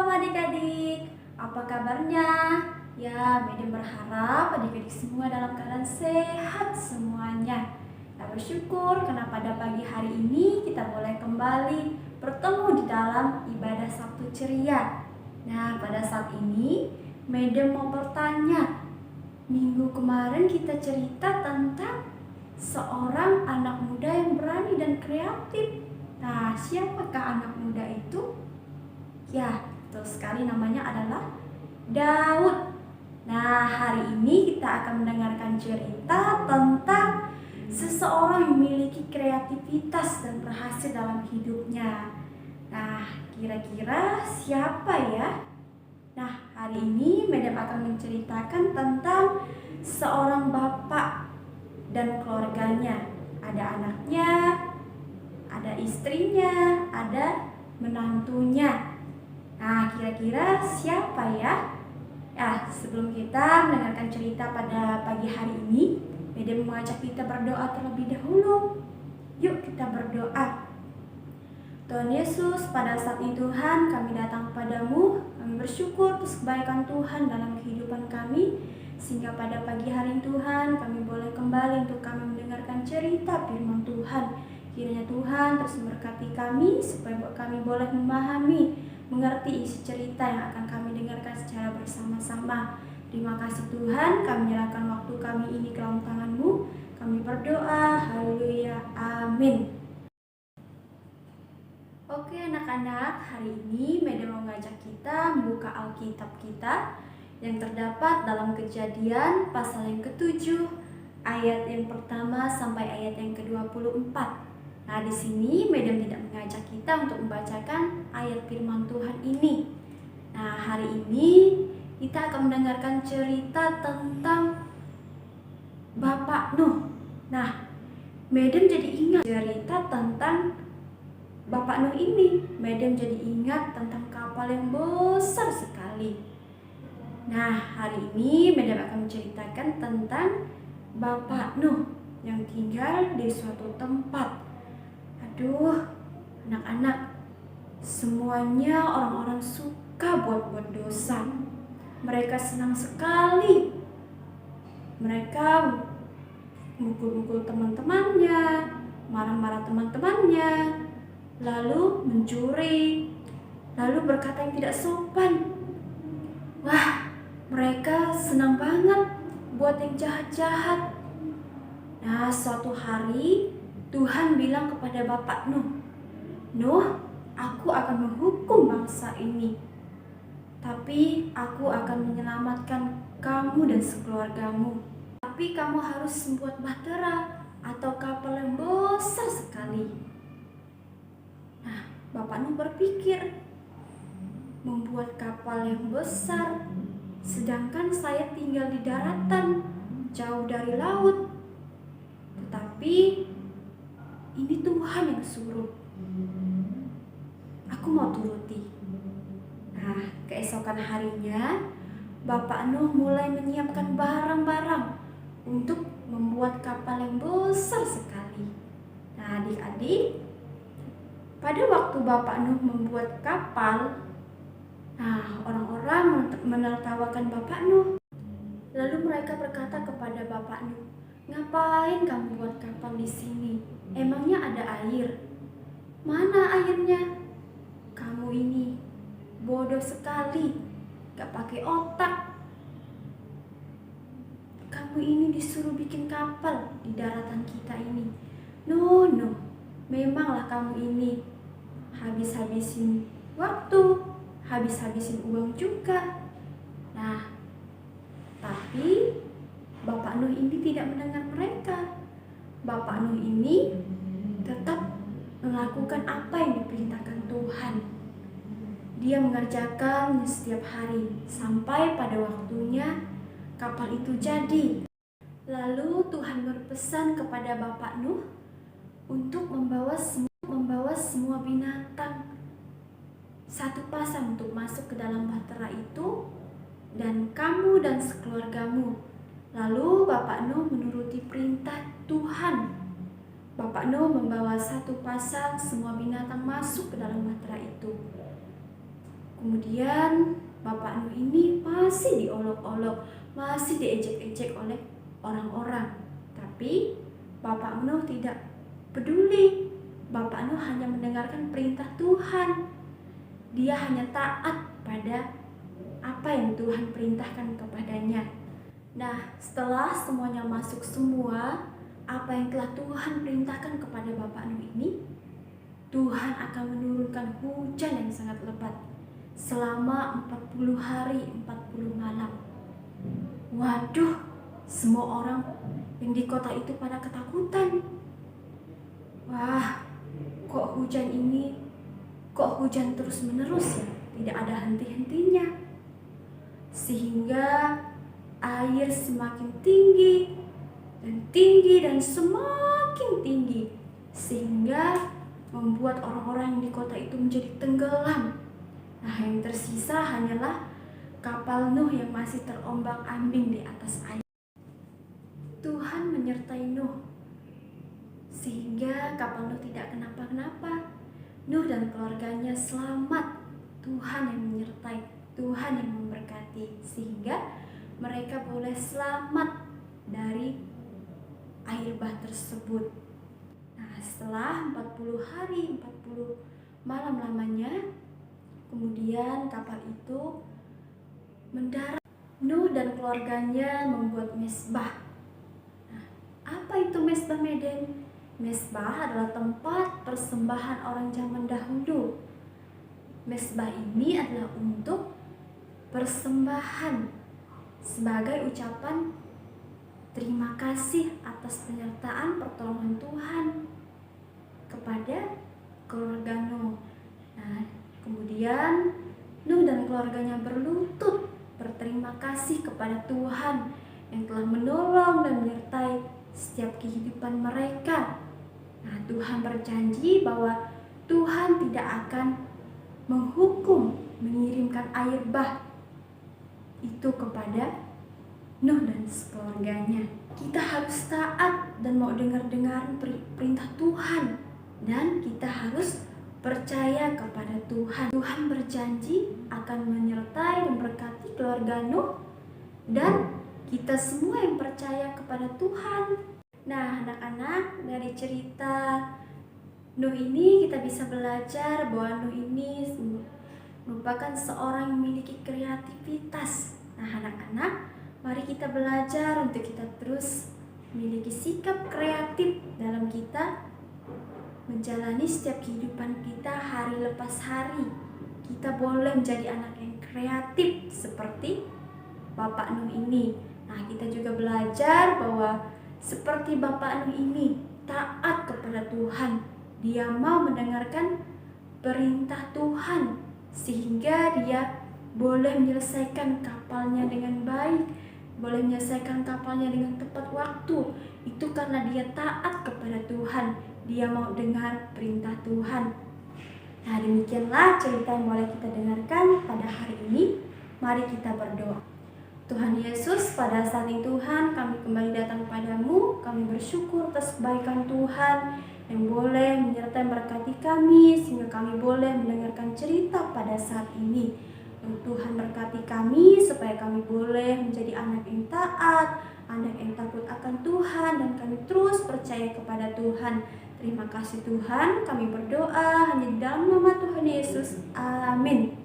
Shalom adik-adik, apa kabarnya? Ya, Mede berharap adik-adik semua dalam keadaan sehat semuanya. Kita bersyukur karena pada pagi hari ini kita boleh kembali bertemu di dalam ibadah Sabtu ceria. Nah, pada saat ini Mede mau bertanya, minggu kemarin kita cerita tentang seorang anak muda yang berani dan kreatif. Nah, siapakah anak muda itu? Ya, betul sekali, namanya adalah Daud. Nah, hari ini kita akan mendengarkan cerita tentang seseorang yang memiliki kreativitas dan berhasil dalam hidupnya. Nah, kira-kira siapa ya? Nah, hari ini Madam akan menceritakan tentang seorang bapak dan keluarganya. Ada anaknya, ada istrinya, ada menantunya. Nah, kira-kira siapa ya? Ya, sebelum kita mendengarkan cerita pada pagi hari ini, Mede mengajak kita berdoa terlebih dahulu. Yuk kita berdoa. Tuhan Yesus, pada saat ini Tuhan, kami datang kepadamu. Kami bersyukur atas kebaikan Tuhan dalam kehidupan kami, sehingga pada pagi hari ini Tuhan, kami boleh kembali untuk kami mendengarkan cerita firman Tuhan. Kiranya Tuhan terus memberkati kami, supaya kami boleh memahami, mengerti isi cerita yang akan kami dengarkan secara bersama-sama. Terima kasih Tuhan, kami menyerahkan waktu kami ini ke dalam tangan-Mu. Kami berdoa, haleluya, amin. Oke anak-anak, hari ini Mede mau ngajak kita membuka Alkitab kita yang terdapat dalam Kejadian pasal yang ke-7, ayat yang pertama sampai ayat yang ke-24. Nah, di sini Madam tidak mengajak kita untuk membacakan ayat firman Tuhan ini. Nah, hari ini kita akan mendengarkan cerita tentang Bapak Nuh. Nah, Madam jadi ingat cerita tentang Bapak Nuh ini. Madam jadi ingat tentang kapal yang besar sekali. Nah, hari ini Madam akan menceritakan tentang Bapak Nuh yang tinggal di suatu tempat. Aduh, anak-anak, semuanya orang-orang suka buat dosa. Mereka senang sekali. Mereka mukul-mukul teman-temannya, marah-marah teman-temannya, lalu mencuri, lalu berkata yang tidak sopan. Wah, mereka senang banget buat yang jahat-jahat. Nah, suatu hari Tuhan bilang kepada Bapak Nuh, "Nuh, aku akan menghukum bangsa ini. Tapi aku akan menyelamatkan kamu dan sekeluargamu. Tapi kamu harus membuat bahtera atau kapal yang besar sekali." Nah, Bapak Nuh berpikir, membuat kapal yang besar, sedangkan saya tinggal di daratan, jauh dari laut. Tetapi ini Tuhan yang suruh. Aku mau turuti. Nah, keesokan harinya, Bapak Nuh mulai menyiapkan barang-barang untuk membuat kapal yang besar sekali. Nah, adik-adik, pada waktu Bapak Nuh membuat kapal, nah, orang-orang menertawakan Bapak Nuh. Lalu mereka berkata kepada Bapak Nuh, "Ngapain kamu buat kapal di sini? Emangnya ada air? Mana airnya? Kamu ini bodoh sekali, gak pakai otak. Kamu ini disuruh bikin kapal di daratan kita ini. No, memanglah kamu ini habis-habisin waktu, habis-habisin uang juga." Nah, tapi Bapak Nuh ini tidak mendengar mereka. Bapak Nuh ini tetap melakukan apa yang diperintahkan Tuhan. Dia mengerjakan setiap hari sampai pada waktunya kapal itu jadi. Lalu Tuhan berpesan kepada Bapak Nuh untuk membawa semua binatang satu pasang untuk masuk ke dalam bahtera itu, dan kamu dan sekeluargamu. Lalu Bapak Nuh menuruti perintah Tuhan. Bapak Nuh membawa satu pasang semua binatang masuk ke dalam bahtera itu. Kemudian Bapak Nuh ini masih diolok-olok, masih diejek-ejek oleh orang-orang. Tapi Bapak Nuh tidak peduli. Bapak Nuh hanya mendengarkan perintah Tuhan. Dia hanya taat pada apa yang Tuhan perintahkan kepadanya. Nah, setelah semuanya masuk semua, apa yang telah Tuhan perintahkan kepada Bapak Nuh ini, Tuhan akan menurunkan hujan yang sangat lebat selama 40 hari 40 malam. Waduh, semua orang yang di kota itu pada ketakutan. Wah, kok hujan terus menerus ya, tidak ada henti-hentinya. Sehingga air semakin tinggi dan semakin tinggi, sehingga membuat orang-orang yang di kota itu menjadi tenggelam. Nah, yang tersisa hanyalah kapal Nuh yang masih terombang-ambing di atas air. Tuhan menyertai Nuh sehingga kapal Nuh tidak kenapa-kenapa. Nuh dan keluarganya selamat. Tuhan yang menyertai, Tuhan yang memberkati, sehingga mereka boleh selamat dari air bah tersebut. Nah, setelah 40 hari 40 malam lamanya, kemudian kapal itu mendarat. Nuh dan keluarganya membuat mezbah. Nah, apa itu mezbah Meden? Mezbah adalah tempat persembahan orang zaman dahulu. Mezbah ini adalah untuk persembahan sebagai ucapan terima kasih atas penyertaan pertolongan Tuhan kepada keluarga Nuh. Nah, kemudian Nuh dan keluarganya berlutut berterima kasih kepada Tuhan yang telah menolong dan menyertai setiap kehidupan mereka. Nah, Tuhan berjanji bahwa Tuhan tidak akan menghukum, mengirimkan air bah itu kepada Nuh dan keluarganya. Kita harus taat dan mau dengar-dengar perintah Tuhan, dan kita harus percaya kepada Tuhan. Tuhan berjanji akan menyertai dan berkati keluarga Nuh dan kita semua yang percaya kepada Tuhan. Nah, anak-anak, dari cerita Nuh ini kita bisa belajar bahwa Nuh ini merupakan seorang yang memiliki kreativitas. Nah, anak-anak, mari kita belajar untuk kita terus memiliki sikap kreatif dalam kita menjalani setiap kehidupan kita hari lepas hari. Kita boleh menjadi anak yang kreatif seperti Bapak Nuh ini. Nah, kita juga belajar bahwa seperti Bapak Nuh ini taat kepada Tuhan. Dia mau mendengarkan perintah Tuhan sehingga dia boleh menyelesaikan kapalnya dengan baik, boleh menyelesaikan kapalnya dengan tepat waktu. Itu karena dia taat kepada Tuhan. Dia mau dengar perintah Tuhan. Nah, demikianlah cerita yang boleh kita dengarkan pada hari ini. Mari kita berdoa. Tuhan Yesus, pada saat ini Tuhan, kami kembali datang padamu. Kami bersyukur atas kebaikan Tuhan yang boleh menyertai berkati kami, sehingga kami boleh mendengarkan cerita pada saat ini. Tuhan berkati kami supaya kami boleh menjadi anak yang taat, anak yang takut akan Tuhan, dan kami terus percaya kepada Tuhan. Terima kasih Tuhan, kami berdoa hanya di dalam nama Tuhan Yesus. Amin.